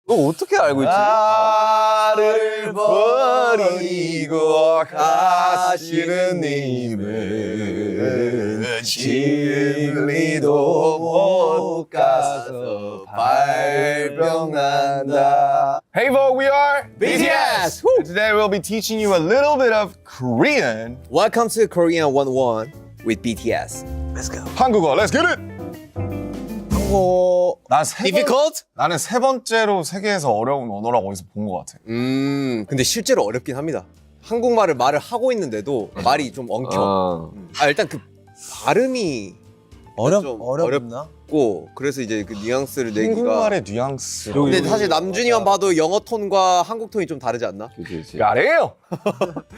너 어떻게 알고 있지? 나를 버리고 가시는 님은 진리도 못 가서 발병난다. Hey Vo, we are BTS! And today we'll be teaching you a little bit of Korean. Welcome to Korean 101 with BTS. Let's go. 한국어, let's get it! 한국어 Difficult? 나는 세 번째로 세계에서 어려운 언어라고 어디서 본 것 같아. 근데 실제로 어렵긴 합니다. 한국말을 말을 하고 있는데도 말이 좀 엉켜. 일단 그 발음이 좀 어렵나? 어렵고 그래서 이제 그 뉘앙스를 내기가. 한국말의 뉘앙스. 근데 사실 남준이만 봐도 영어 톤과 한국 톤이 좀 다르지 않나? 그렇지. 야래요.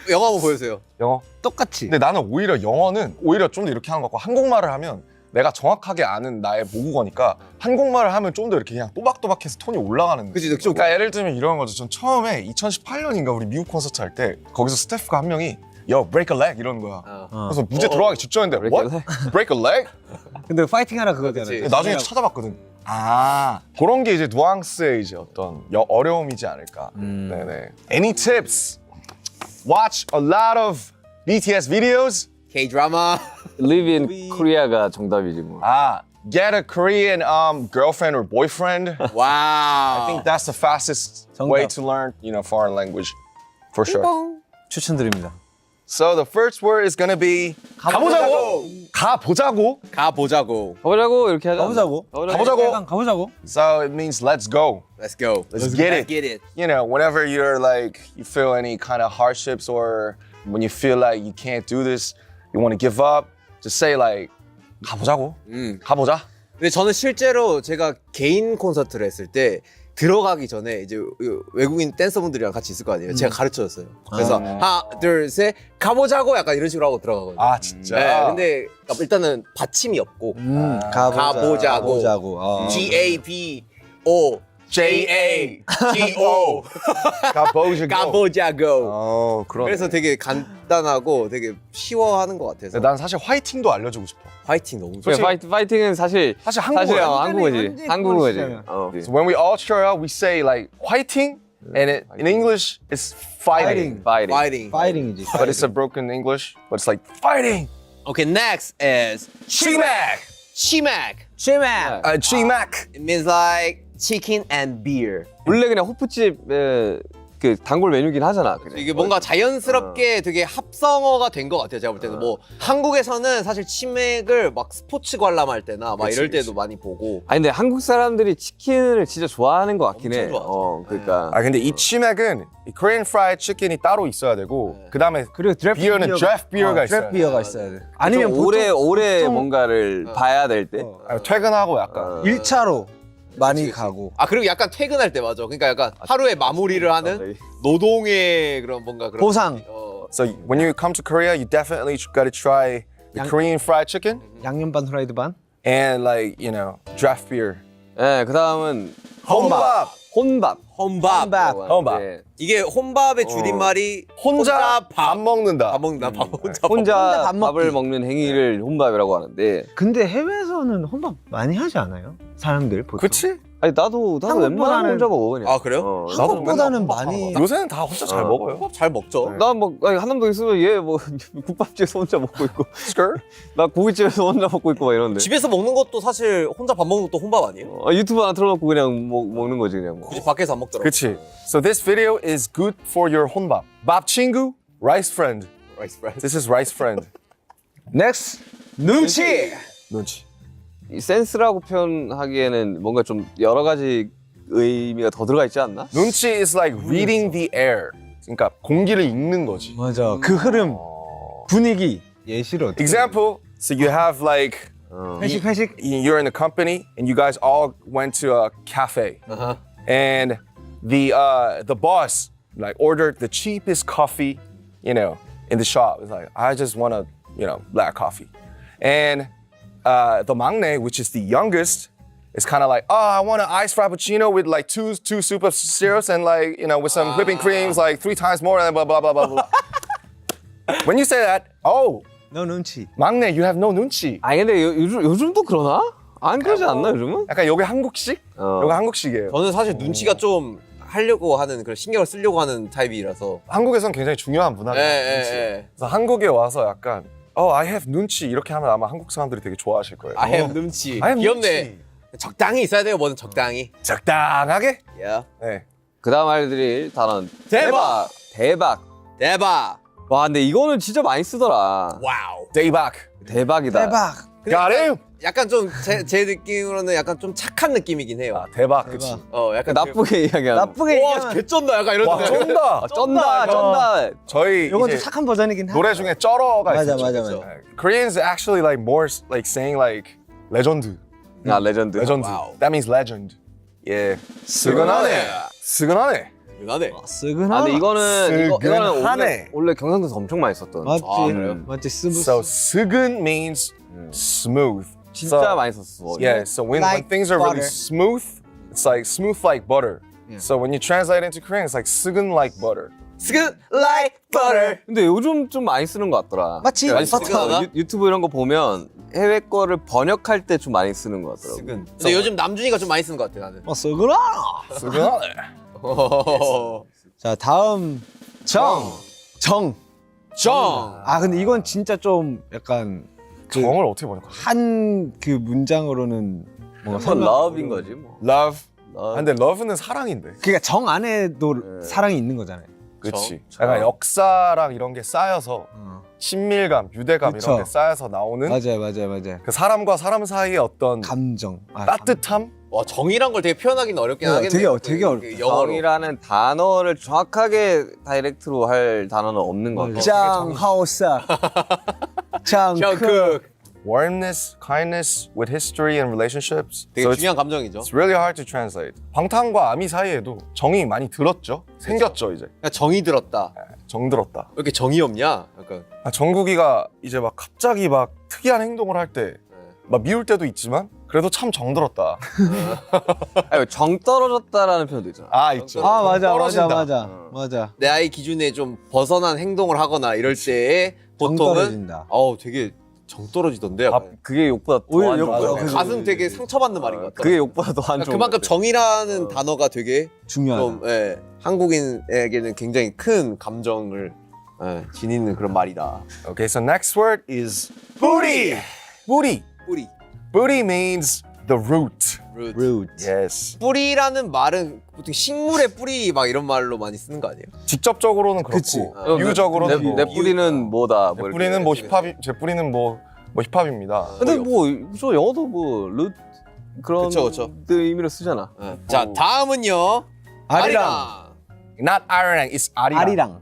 영어 한번 보여주세요. 영어. 똑같이. 근데 나는 오히려 영어는 오히려 좀 더 이렇게 하는 것 같고 한국말을 하면 내가 정확하게 아는 나의 모국어니까 한국말을 하면 좀 더 이렇게 그냥 또박또박해서 톤이 올라가는. 그치, 좀. 그러니까 예를 들면 이런 거죠. 전 처음에 2018년인가 우리 미국 콘서트 할 때 거기서 스태프가 한 명이 Yo, break a leg 이러는 거야. 그래서 무대 들어가기 직전인데 Break a What? Break a leg? 근데 파이팅 하라 그거잖아. 그치. 나중에 찾아봤거든. 아, 그런 게 이제 뉘앙스의 이제 어떤 어려움이지 않을까. 네네. Any tips? Watch a lot of BTS videos. K-드라마. Live in Korea가 정답이지 뭐. Ah, get a Korean girlfriend or boyfriend. I 와우. think that's the fastest 정답. way to learn, foreign language, for sure. 추천드립니다. So the first word is gonna be 가보자고. 가보자고. 가보자고. 가보자고 이렇게 하자. 가보자고. 가보자고. 약간 가보자고. So it means let's go. Let's go. Let's get Let's it. get it. Whenever you're like, you feel any kind of hardships or when you feel like you can't do this, you want to give up, just say like, 가보자고. 가보자. 근데 저는 실제로 제가 개인 콘서트를 했을 때 들어가기 전에 이제 외국인 댄서분들이랑 같이 있을 거 아니에요. 제가 가르쳐줬어요. 그래서 하나, 둘, 셋, 가보자고 약간 이런 식으로 하고 들어가거든요. 아, 진짜? 네, 근데 일단은 받침이 없고 가보자고. G-A-B-O J-A-G-O 가보자고. 가보자고. 그런. 그래서 되게 간단하고 되게 쉬워하는 것 같아서 난 사실 화이팅도 알려주고 싶어. 화이팅 너무 그래, 좋아. 파이팅은 사실 한국어야. 한국어지. 완전히 한국어지. 그거시잖아. So when we all show up, we say like 화이팅, and in English it's fighting. 파이팅. 파이팅. 파이팅이지. But it's a broken English, but it's like fighting. Okay, next is Chimac. chimac. 최맨. Chimac. It means like chicken and beer. 원래 그냥 호프집의 그 단골 메뉴긴 하잖아. 그냥. 이게 뭔가 자연스럽게 되게 합성어가 된 것 같아요. 제가 볼 때는 뭐 한국에서는 사실 치맥을 막 스포츠 관람할 때나 막 이럴 때도 많이 보고. 아니 근데 한국 사람들이 치킨을 진짜 좋아하는 것 같긴 해. 엄청 좋아하죠. 그러니까. 아 근데 이 치맥은 이 Korean fried chicken이 따로 있어야 되고 그 다음에 그리고 드래프트 비어는 드래프트 비어가 있어요. 드래프트 비어가 있어야 돼. 아니면 좀 오래 뭔가를 봐야 될 때. 퇴근하고 약간 1차로 많이 가고. 아 그리고 약간 퇴근할 때 맞아. 그러니까 약간 하루의 마무리를 하는 노동의 그런 뭔가 그런 보상. So when you come to Korea, you definitely gotta try the Korean fried chicken 양념 반 후라이드 반. and like draft beer. 네, 그다음은 혼밥. 혼밥. 혼밥. 혼밥. 네. 이게 혼밥의 줄임말이 혼자 밥 먹는다. 밥 먹는다. 밥 혼자 혼자 밥 먹기. 밥을 먹는 행위를 혼밥이라고 하는데. 근데 해외에서는 혼밥 많이 하지 않아요? 사람들 보통. 그치? 아니 나도 웬만하면 혼자 먹어 그냥. 아 그래요? 한국보다는 많이. 요새는 다 혼자 잘 먹어요. 잘 먹죠. 나뭐 한남동 있으면 얘 뭐 국밥집에서 혼자 먹고 있고 나 고깃집에서 혼자 먹고 있고 막 이런데 집에서 먹는 것도 사실 혼자 밥 먹는 것도 혼밥 아니에요? 유튜브 하나 틀어놓고 그냥 먹는 거지 그냥 뭐. 굳이 밖에서 안 먹더라고. 그치? So this video is good for your 혼밥. 밥 친구, rice friend. Rice bread. This is rice friend. Next. 눈치. 눈치. 이 센스라고 표현하기에는 뭔가 좀 여러 가지 의미가 더 들어가 있지 않나? 눈치 is like reading the air. 그러니까 공기를 읽는 거지. 맞아. 그 흐름, 분위기, 예시로. Example, so you have like 회식. you're in a company and you guys all went to a cafe and the boss like ordered the cheapest coffee, in the shop. It's like I just want a black coffee, and the maknae, which is the youngest, is kind of like, oh, I want an iced frappuccino with like two super syrups and like with some whipping creams like 3 times more and blah blah blah blah blah. When you say that, oh, 너 눈치. 막내, you have no 눈치. 아니 근데 요즘도 그러나? 안 그러지 않나 요즘은? 약간 요게 한국식? 어. 요게 한국식이에요. 저는 사실 눈치가 좀 하려고 하는 그런 신경을 쓰려고 하는 타입이라서. 한국에선 굉장히 중요한 예, 문화예요. 눈치. 예. 그래서 한국에 와서 약간 I have 눈치 이렇게 하면 아마 한국 사람들이 되게 좋아하실 거예요. I have 눈치. I have 귀엽네. 눈치. 적당히 있어야 돼요. 뭐든 적당히. 적당하게? Yeah. 네. 그다음 알려드릴 단어는 대박! 대박. 대박. 와 근데 이거는 진짜 많이 쓰더라. 와우. 대박. 대박이다. Got him. 약간 좀 제 느낌으로는 약간 좀 착한 느낌이긴 해요. 아, 대박. 그치. 약간 나쁘게 이야기하는. 나쁘게 와, 얘기하면 개쩐다. 약간 이런 와, 느낌. 쩐다. 쩐다. 저희 요건 좀 이제 착한 버전이긴 해. 노래 중에 쩔어가 맞아, 있었죠. 맞아, 그쵸? 맞아. Koreans actually like more like saying like legend. 아 레전드. legend. 와우. That means legend. 예. 스근하네. 스근하네. 나네. 쓰근하. 아 근데 이거는 스근하네. 원래 경상도에서 엄청 많이 썼던. 맞지. 그래요? 맞지. 스무스. So 스근 means smooth. 진짜 So, 많이 썼어. Yeah, so when Like things are really butter. smooth, it's like smooth like butter. So when you translate into Korean, it's like 스근 like butter. 스근 like butter. 근데 요즘 좀 많이 쓰는 것 같더라. 맞지? 많이 버터. 쓰잖아. 유튜브 이런 거 보면 해외 거를 번역할 때 좀 많이 쓰는 것 같더라고. 스근. 근데 요즘 남준이가 좀 많이 쓰는 것 같아 나는. 쓰근하. 스근하네. 자, 다음 정. 정. 아, 근데 이건 진짜 좀 약간 정을 어떻게 번역하죠? 한 그 문장으로는 뭔가 그건 러브인 거지 뭐. Love. 러브. 아, 근데 love는 사랑인데. 그러니까 정 안에도 사랑이 있는 거잖아요. 그렇지. 정. 약간 역사랑 이런 게 쌓여서 친밀감, 유대감 그쵸. 이런 게 쌓여서 나오는 맞아요. 그 사람과 사람 사이의 어떤 감정. 아, 따뜻함? 와 정이란 걸 되게 표현하기는 어렵긴 하겠네요. 되게 어렵다. 영어로. 정이라는 단어를 정확하게 다이렉트로 할 단어는 없는 것 같아. 장하오사. 장 그 warmness, kindness with history and relationships. 되게 So 중요한 감정이죠. it's really hard to translate. 방탕과 아미 사이에도 정이 많이 들었죠. 생겼죠 이제. 그러니까 정이 들었다. 왜 정 들었다. 이렇게 정이 없냐? 약간 아, 정국이가 이제 막 갑자기 막 특이한 행동을 할 때 막 미울 때도 있지만 그래도 참 정 들었다. 아니, 정 떨어졌다라는 표현도 있잖아. 아 있죠. 아, 맞아. 떨어진다. 맞아. 내 아이 기준에 좀 벗어난 행동을 하거나 이럴 때에 정 보통은 떨어진다. 되게 정 떨어지던데. 아, 약간. 그게 욕보다 오히려 더안 좋은 욕보다 거야. 그- 가슴 되게 상처받는 말인 것 같아. 그게 욕보다 더안 좋은 그만큼 거 정이라는 단어가 되게 중요하다. 좀 한국인에게는 굉장히 큰 감정을 지니는 그런 말이다. Okay, so next word is booty. Booty. 뿌리. Booty means the root. root. Yes. 뿌리라는 말은 보통 식물의 뿌리 막 이런 말로 많이 쓰는 거 아니에요? 직접적으로는 그치. 그렇고 비유적으로는 내 뿌리는 뭐다. 제 뭐 뿌리는 뭐 이렇게. 힙합이 제 뿌리는 뭐 힙합입니다. 근데 저 영어도 루 그런 그쵸. 의미로 쓰잖아. 자 다음은요. 아리랑. Not 아리랑, it's 아리랑. 아리랑.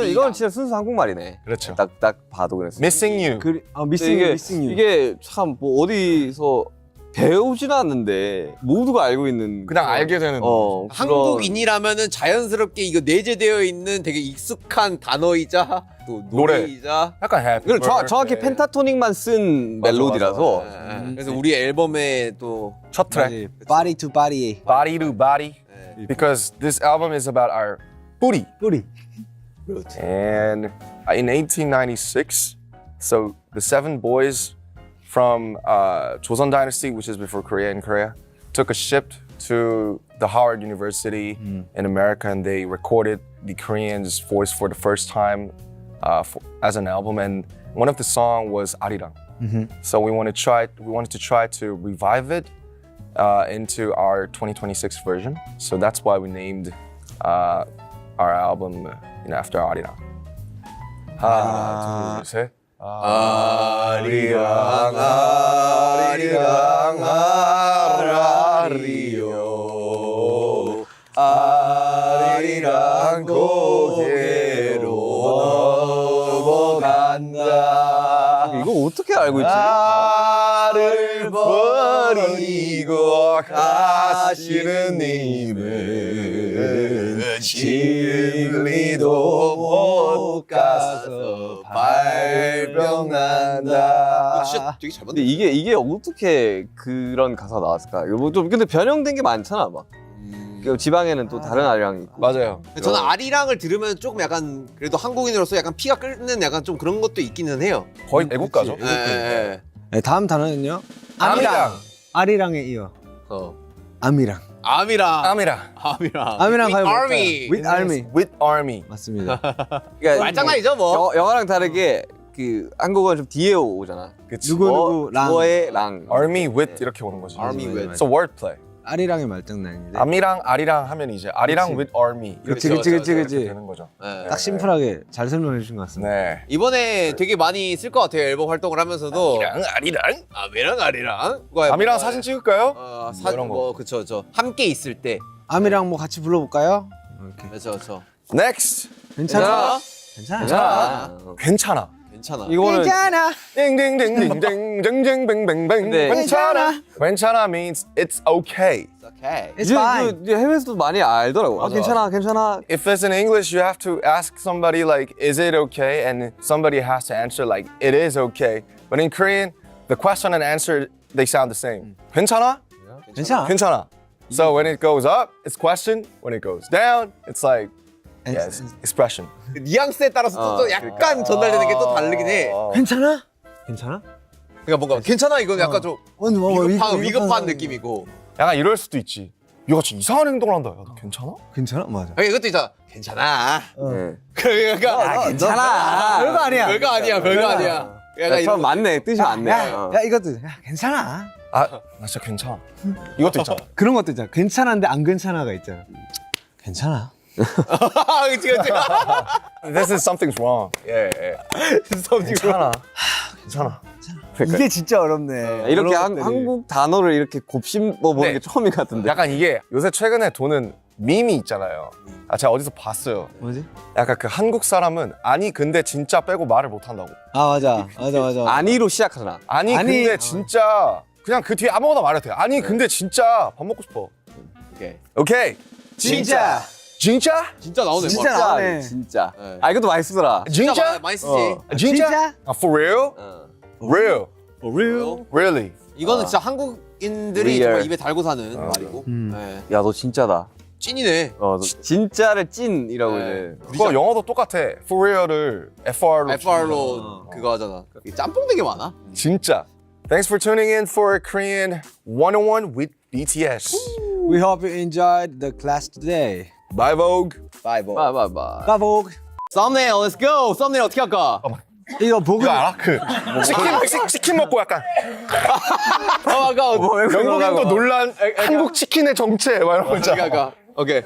이건 진짜 순수 한국말이네. 그렇죠. 딱 봐도 그랬어. Missing you. 미싱 유. 이게 참 뭐 어디서 배우지는 않는데 모두가 알고 있는 그냥 알게 되는. 그런- 한국인이라면은 자연스럽게 이거 내재되어 있는 되게 익숙한 단어이자 또 노래. 노래이자 약간 happy. 이건 정확히 펜타토닉만 쓴 맞아, 멜로디라서 그래서 우리 앨범에 또 첫 트랙. body to body. Body to body. Because this album is about our booty. 뿌리. And in 1896, so the 7 boys from Joseon Dynasty, which is before Korea and Korea, took a ship to the Howard University in America, and they recorded the Korean's voice for the first time as an album. And one of the songs was Arirang. So we wanted to try to revive it into our 2026 version. So that's why we named our album after Arirang. 하나, 둘, 셋. 아리랑 아리랑 아라리요 아리랑 고개로 넘어간다. 이거 어떻게 알고 있지? 나를 버리고 가시는 님은 진리도 못 가서 발병난다. 진짜 되게 잘 근데 만든. 이게 어떻게 그런 가사가 나왔을까? 이거 좀 근데 변형된 게 많잖아 막. 그 지방에는 또 다른 아리랑이 있고. 맞아요. 저는 아리랑을 들으면 조금 약간 그래도 한국인으로서 약간 피가 끓는 약간 좀 그런 것도 있기는 해요. 거의 애국가죠. 예. 네, 다음 단어는요. 아미랑. 아리랑에 이어 어. 아미랑. 아미랑. 아미랑. 아미랑 가요. Army. With army. With army. 맞습니다. 그러니까 말장난이죠 뭐. 영어랑 다르게 그 한국어는 좀 뒤에 오잖아. 그치. 누구랑. 뭐의 랑. army with 이렇게 오는 거지. Army with. It's a wordplay. 아리랑의 말장난인데. 아미랑 아리랑 하면 이제 아리랑 그치. with army. 그치, 이렇게 그치. 이렇게 되는 거죠. 네. 딱 심플하게 잘 설명해 주신 것 같습니다. 네. 이번에 되게 많이 쓸 것 같아요. 앨범 활동을 하면서도. 아리랑. 아미랑. 아미랑 사진 찍을까요? 사진 뭐 그쵸 저 함께 있을 때. 아미랑 뭐 같이 불러볼까요? 이렇게. 그렇죠. Next. 괜찮아? 괜찮아. 괜찮아. 괜찮아. 이거는 땡땡땡땡땡땡땡땡뱅뱅뱅. 네. 괜찮아. 괜찮아 means it's okay. 오케이. It's fine. 해외에서도 많이 알더라고. 아, 괜찮아, 괜찮아. If it's in English, you have to ask somebody like, "Is it okay?" and somebody has to answer like, "It is okay." But in Korean, the question and answer they sound the same. 괜찮아? 괜찮아. 괜찮아. So when it goes up, it's question. When it goes down, it's like yes, expression. 뉘앙스에 따라서 또 약간 전달되는 게 또 다르긴 해. 괜찮아? 괜찮아? 그러니까 뭔가 괜찮아 이건 약간 좀 위급한 느낌이고. 약간 이럴 수도 있지. 얘가 진짜 이상한 행동을 한다. 야, 너 괜찮아? 괜찮아? 맞아. 아니, 이것도 있잖아. 괜찮아. 네. 그러니까 괜찮아. 별거 아니야. 별거 아니야. 별거 아니야. 약간 야, 이런 맞네. 뜻이 맞네. 야, 이것도 야, 괜찮아. 아, 나 진짜 괜찮아. 이것도 있잖아. 그런 것도 있잖아. 괜찮은데 안 괜찮아가 있잖아. 괜찮아. 그치 그치. This is something's wrong. 예, 예. 괜찮아. 괜찮아. 이게 진짜 어렵네. 이렇게 그런 것들이. 한국 단어를 이렇게 곱씹어 보는 네. 게 처음인 것 같은데. 약간 이게 요새 최근에 도는 밈이 있잖아요. 아, 제가 어디서 봤어요. 뭐지? 약간 그 한국 사람은 아니 근데 진짜 빼고 말을 못 한다고. 아 맞아. 아니로 시작하잖아. 아니 아니. 근데 진짜 그냥 그 뒤에 아무거나 말해도 돼. 아니 근데 진짜 밥 먹고 싶어. 오케이. 오케이. 진짜. 진짜? 진짜 나오네. 진짜 막. 나오네. 진짜. 네. 아 이것도 많이 쓰더라. 진짜? 많이 쓰지. 진짜? 아, for real? Real. For real? Really? 이거는 진짜 한국인들이 Real. 정말 입에 달고 사는 말이고. 네. 야 너 진짜다. 찐이네. 너 진짜를 찐이라고 네. 이제. 그거 영어도 똑같아. For real을 FR로. FR로 그거 하잖아. 이 짬뽕 되게 많아. 진짜. Thanks for tuning in for Korean 101 with BTS. We hope you enjoyed the class today. Bye Vogue. 바이버. 봐봐봐. 까복. 썸네일 let's go. 썸네일 어떻게 할까? 이거 보고 그거 알아? 그 치킨 먹고 약간 아까 영국인도 놀란 한국 치킨의 정체 막 이런 거 어떻게 있잖아. 할까? 오케이.